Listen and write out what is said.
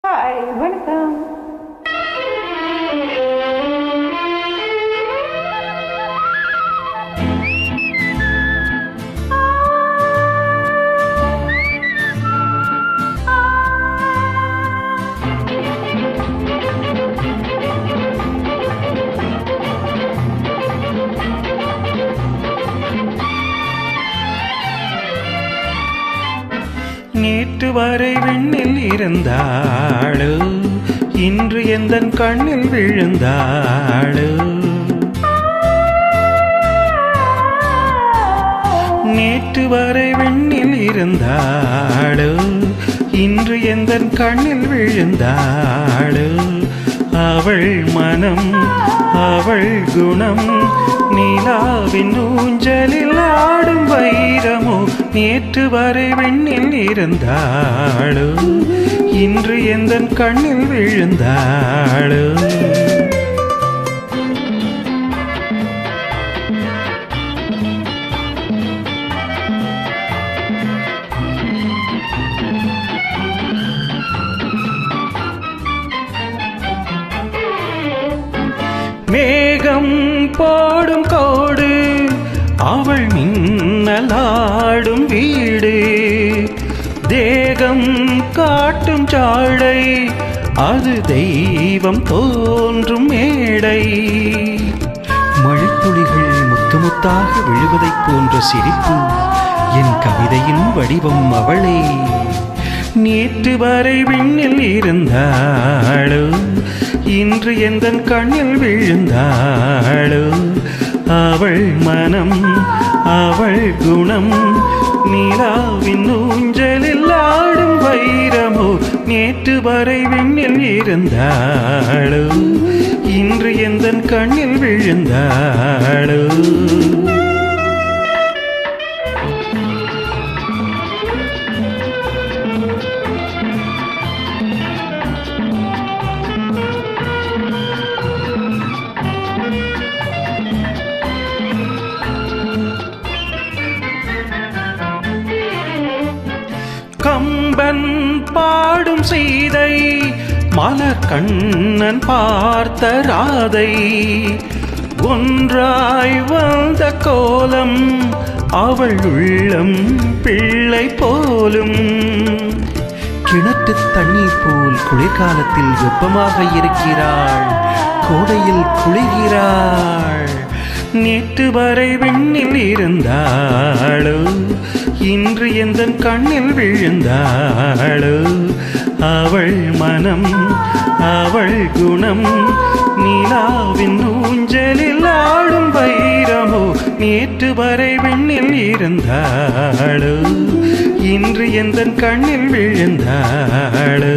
Hi, வணக்கம். நேற்று வரை விண்ணில் இருந்தாளு, இன்று எந்தன் கண்ணில் விழுந்தாளு. நேற்று வரை விண்ணில் இருந்தாளு, இன்று எந்தன் கண்ணில் விழுந்தாளு. அவள் மனம், அவள் குணம், நிலாவின் ஊஞ்சலில் ஆடும் வைரமோ. நேற்று வரை விண்ணில் இருந்தாளு, இன்று எந்தன் கண்ணில் விழுந்தாளு. மேகம் போடும் கோடு, அவள் மின்னலாடும் வீடு. தேகம் காட்டும் சாடை, அது தெய்வம் தோன்றும் மேடை. மழைத்துளிகள் முத்து முத்தாக விழுவதைப் போன்ற சிரிப்பு, என் கவிதையின் வடிவம் அவளே. நேற்று வரை விண்ணில் இருந்தாளு, இன்று எந்தன் கண்ணில் விழுந்தாளு. அவள் மனம், அவள் குணம், நிலாவின் ஊஞ்சலில் ஆடும் வைரமோ. நேற்று வரை விண்ணில் இருந்தாளு, இன்று எந்தன் கண்ணில் விழுந்தாளு. கம்பன் பாடும் சீதை, மலர் கண்ணன் பார்த்த ராதை. ஒன்றாய் வந்த கோலம், அவள் உள்ளம் பிள்ளை போலும். கிணற்று தண்ணீர் போல் குளிர்காலத்தில் வெப்பமாக இருக்கிறாள், கோடையில் குளிர்கிறாள். நேற்று வரை விண்ணில் இருந்தாளு, இன்று எந்தன் கண்ணில் விழுந்தாளு. அவள் மனம், அவள் குணம், நிலாவின் ஊஞ்சலில் ஆடும் வைரமோ. நேற்று வரை விண்ணில் இருந்தாளு, இன்று எந்தன் கண்ணில் விழுந்தாளு.